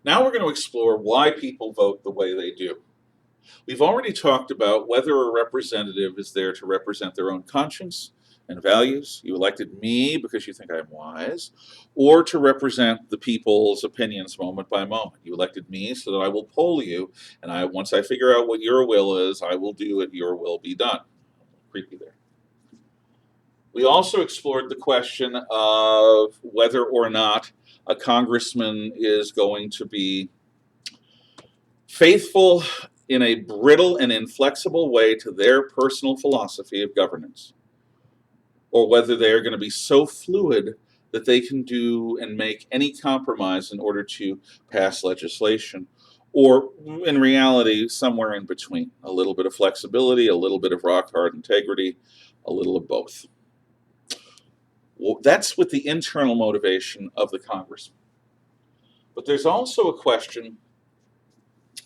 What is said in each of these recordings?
Now we're going to explore why people vote the way they do. We've already talked about whether a representative is there to represent their own conscience and values. You elected me because you think I'm wise, or to represent the people's opinions moment by moment. You elected me so that I will poll you, and once I figure out what your will is, I will do it, your will be done. Creepy there. We also explored the question of whether or not a congressman is going to be faithful in a brittle and inflexible way to their personal philosophy of governance, or whether they are going to be so fluid that they can do and make any compromise in order to pass legislation, or in reality, somewhere in between. A little bit of flexibility, a little bit of rock-hard integrity, a little of both. Well, that's with the internal motivation of the congressman. But there's also a question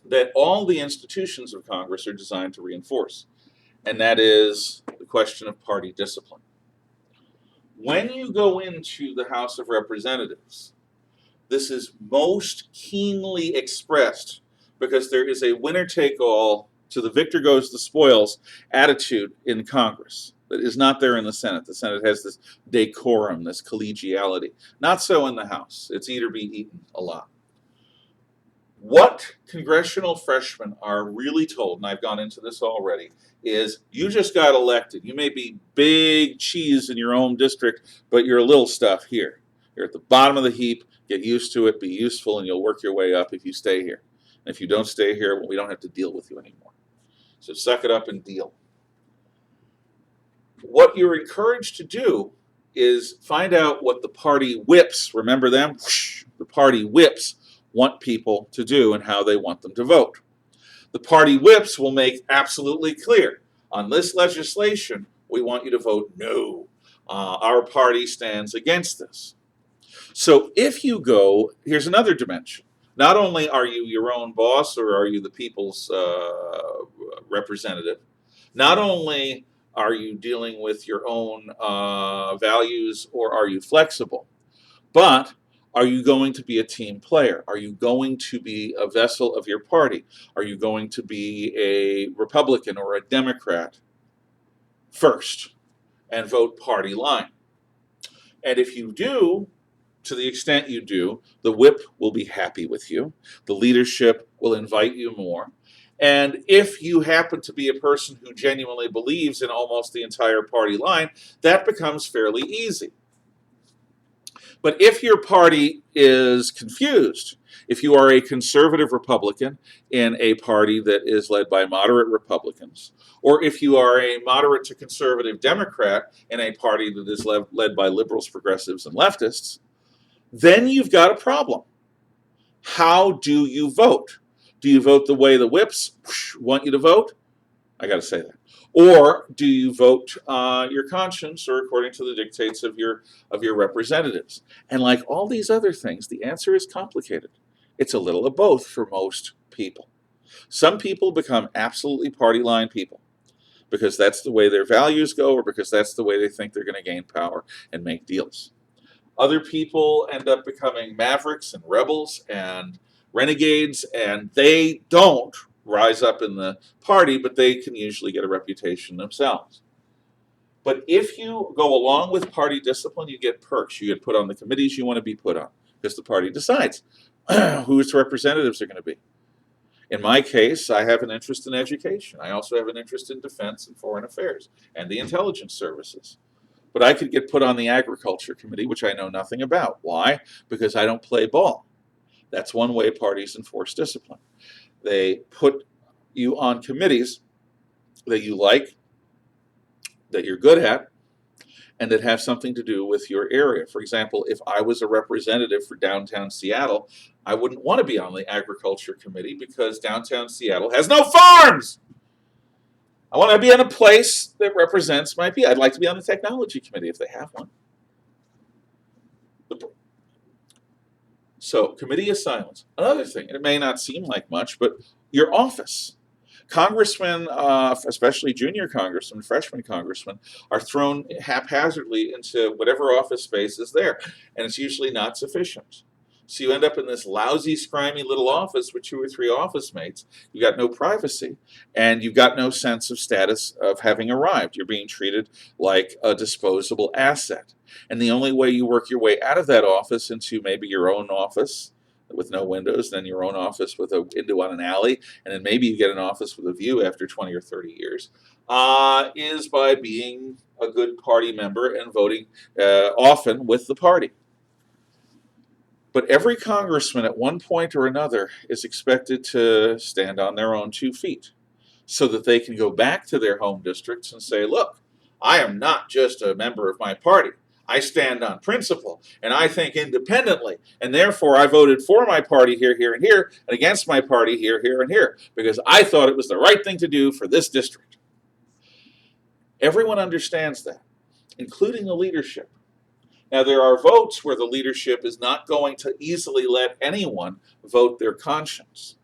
that all the institutions of Congress are designed to reinforce, and that is the question of party discipline. When you go into the House of Representatives, this is most keenly expressed because there is a winner-take-all, to the victor goes the spoils attitude in Congress that is not there in the Senate. The Senate has this decorum, this collegiality. Not so in the House. It's eat or be eaten a lot. What congressional freshmen are really told, and I've gone into this already, is you just got elected. You may be big cheese in your own district, but you're little stuff here. You're at the bottom of the heap. Get used to it, be useful, and you'll work your way up if you stay here. And if you don't stay here, well, we don't have to deal with you anymore. So suck it up and deal. What you're encouraged to do is find out what the party whips, remember them? The party whips want people to do and how they want them to vote. The party whips will make absolutely clear, on this legislation, we want you to vote no. Our party stands against this. So if you go, here's another dimension. Not only are you your own boss or are you the people's representative, not only are you dealing with your own values or are you flexible, but are you going to be a team player? Are you going to be a vessel of your party? Are you going to be a Republican or a Democrat first and vote party line? And if you do, to the extent you do, the whip will be happy with you. The leadership will invite you more. And if you happen to be a person who genuinely believes in almost the entire party line, that becomes fairly easy. But if your party is confused, if you are a conservative Republican in a party that is led by moderate Republicans, or if you are a moderate to conservative Democrat in a party that is led by liberals, progressives, and leftists, then you've got a problem. How do you vote? Do you vote the way the whips want you to vote? I got to say that. Or do you vote your conscience or according to the dictates of your representatives? And like all these other things, the answer is complicated. It's a little of both for most people. Some people become absolutely party line people because that's the way their values go or because that's the way they think they're going to gain power and make deals. Other people end up becoming mavericks and rebels and renegades, and they don't rise up in the party, but they can usually get a reputation themselves. But if you go along with party discipline, you get perks. You get put on the committees you want to be put on because the party decides who its representatives are going to be. In my case, I have an interest in education. I also have an interest in defense and foreign affairs and the intelligence services. But I could get put on the agriculture committee, which I know nothing about. Why? Because I don't play ball. That's one way parties enforce discipline. They put you on committees that you like, that you're good at, and that have something to do with your area. For example, if I was a representative for downtown Seattle, I wouldn't want to be on the agriculture committee because downtown Seattle has no farms. I want to be in a place that represents my people. I'd like to be on the technology committee if they have one. So, committee assignments. Another thing, and it may not seem like much, but your office. Congressmen, especially junior congressmen, freshman congressmen, are thrown haphazardly into whatever office space is there, and it's usually not sufficient. So you end up in this lousy, scrimey little office with 2 or 3 office mates. You got no privacy, and you've got no sense of status of having arrived. You're being treated like a disposable asset. And the only way you work your way out of that office into maybe your own office with no windows, then your own office with a window on an alley, and then maybe you get an office with a view after 20 or 30 years, is by being a good party member and voting often with the party. But every congressman at one point or another is expected to stand on their own 2 feet so that they can go back to their home districts and say, look, I am not just a member of my party. I stand on principle, and I think independently, and therefore I voted for my party here, here, and here, and against my party here, here, and here, because I thought it was the right thing to do for this district. Everyone understands that, including the leadership. Now, there are votes where the leadership is not going to easily let anyone vote their conscience.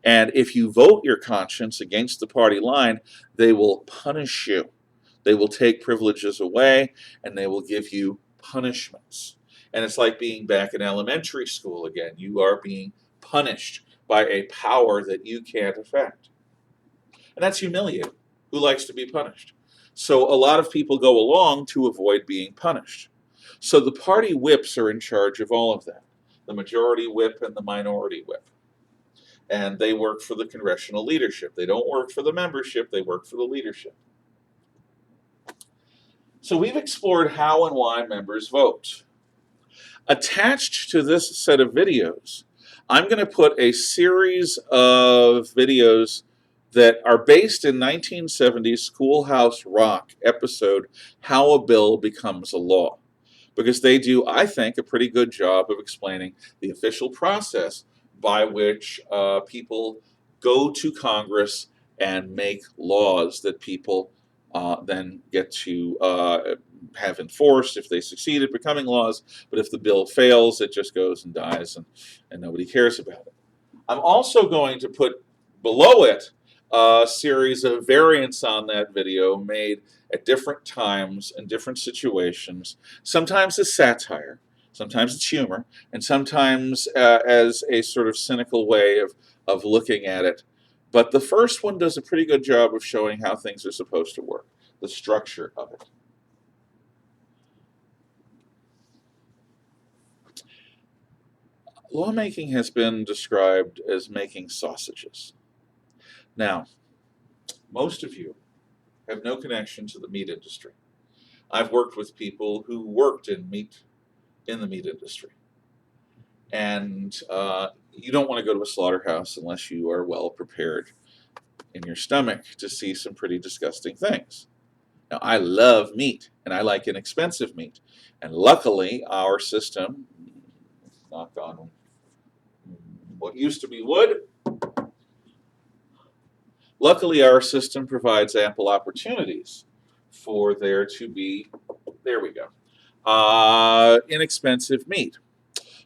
And if you vote your conscience against the party line, they will punish you. They will take privileges away, and they will give you punishments. And it's like being back in elementary school again. You are being punished by a power that you can't affect. And that's humiliating. Who likes to be punished? So a lot of people go along to avoid being punished. So the party whips are in charge of all of that, the majority whip and the minority whip. And they work for the congressional leadership. They don't work for the membership, they work for the leadership. So we've explored how and why members vote. Attached to this set of videos, I'm going to put a series of videos that are based in 1970s Schoolhouse Rock episode, How a Bill Becomes a Law. Because they do, I think, a pretty good job of explaining the official process by which people go to Congress and make laws that people then get to have enforced if they succeed at becoming laws. But if the bill fails, it just goes and dies, and nobody cares about it. I'm also going to put below it a series of variants on that video made at different times and different situations. Sometimes as satire, sometimes it's humor, and sometimes as a sort of cynical way of looking at it. But the first one does a pretty good job of showing how things are supposed to work, the structure of it. Lawmaking has been described as making sausages. Now, most of you have no connection to the meat industry. I've worked with people who worked in the meat industry. And you don't want to go to a slaughterhouse unless you are well prepared in your stomach to see some pretty disgusting things. Now, I love meat, and I like inexpensive meat. And luckily, our system, knock on what used to be wood, luckily our system provides ample opportunities for there to be, there we go, inexpensive meat.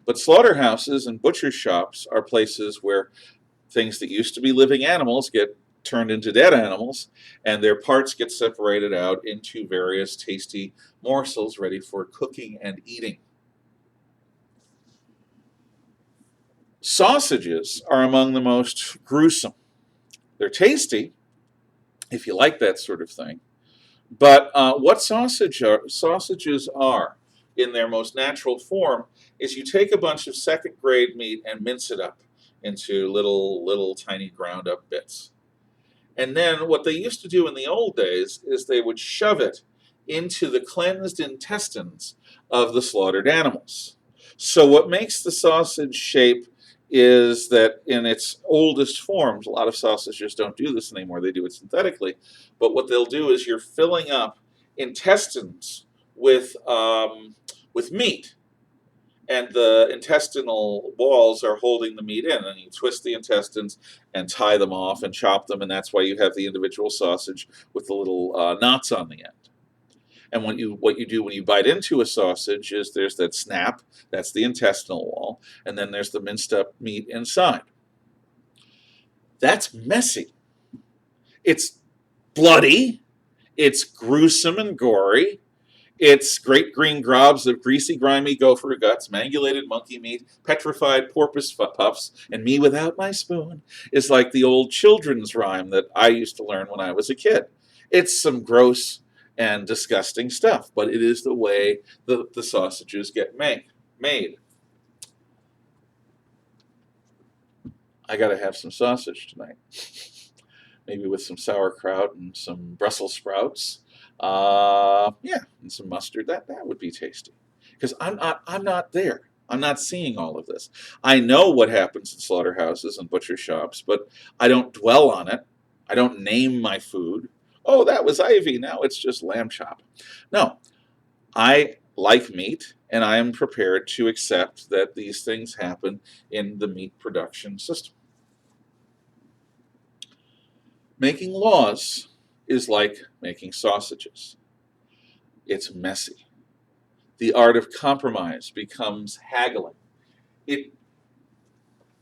But slaughterhouses and butcher shops are places where things that used to be living animals get turned into dead animals, and their parts get separated out into various tasty morsels ready for cooking and eating. Sausages are among the most gruesome. They're tasty, if you like that sort of thing. But what sausages are, in their most natural form, is you take a bunch of second-grade meat and mince it up into little tiny ground-up bits. And then what they used to do in the old days is they would shove it into the cleansed intestines of the slaughtered animals. So what makes the sausage shape is that in its oldest forms, a lot of sausages don't do this anymore, they do it synthetically, but what they'll do is you're filling up intestines with meat, and the intestinal walls are holding the meat in, and you twist the intestines and tie them off and chop them, and that's why you have the individual sausage with the little knots on the end. And what you do when you bite into a sausage is there's that snap, that's the intestinal wall, and then there's the minced up meat inside. That's messy. It's bloody, it's gruesome and gory, It's great green globs of greasy, grimy gopher guts, mangulated monkey meat, petrified porpoise puffs, and me without my spoon is like the old children's rhyme that I used to learn when I was a kid. It's some gross and disgusting stuff, but it is the way the sausages get made. I got to have some sausage tonight. Maybe with some sauerkraut and some Brussels sprouts. Yeah, and some mustard. That would be tasty. Because I'm not there. I'm not seeing all of this. I know what happens in slaughterhouses and butcher shops, but I don't dwell on it. I don't name my food. Oh, that was Ivy. Now it's just lamb chop. No, I like meat, and I am prepared to accept that these things happen in the meat production system. Making laws is like making sausages. It's messy. The art of compromise becomes haggling. It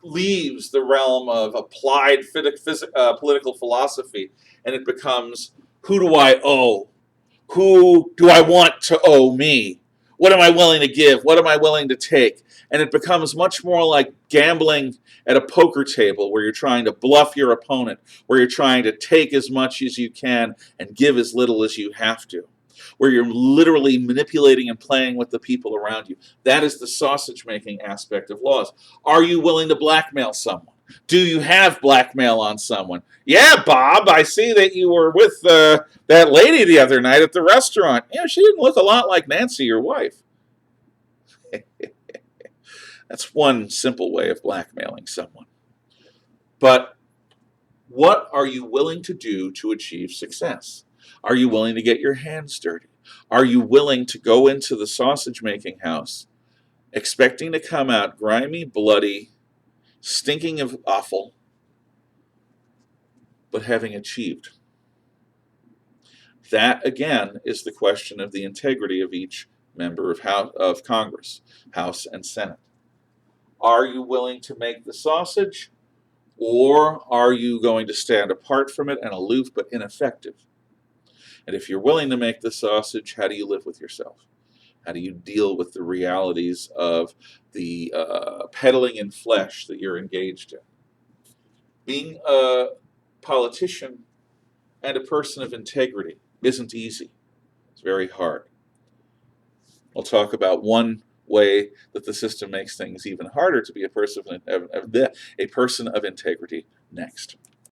leaves the realm of applied political philosophy, and it becomes, who do I owe? Who do I want to owe me? What am I willing to give? What am I willing to take? And it becomes much more like gambling at a poker table where you're trying to bluff your opponent, where you're trying to take as much as you can and give as little as you have to, where you're literally manipulating and playing with the people around you. That is the sausage making aspect of laws. Are you willing to blackmail someone? Do you have blackmail on someone? Yeah, Bob, I see that you were with that lady the other night at the restaurant. You know, she didn't look a lot like Nancy, your wife. That's one simple way of blackmailing someone. But what are you willing to do to achieve success? Are you willing to get your hands dirty? Are you willing to go into the sausage making house expecting to come out grimy, bloody, stinking of offal, but having achieved? That, again, is the question of the integrity of each member of Congress, House and Senate. Are you willing to make the sausage, or are you going to stand apart from it and aloof but ineffective? And if you're willing to make the sausage, how do you live with yourself? How do you deal with the realities of the peddling in flesh that you're engaged in? Being a politician and a person of integrity isn't easy. It's very hard. I'll talk about one way that the system makes things even harder to be a person of integrity next.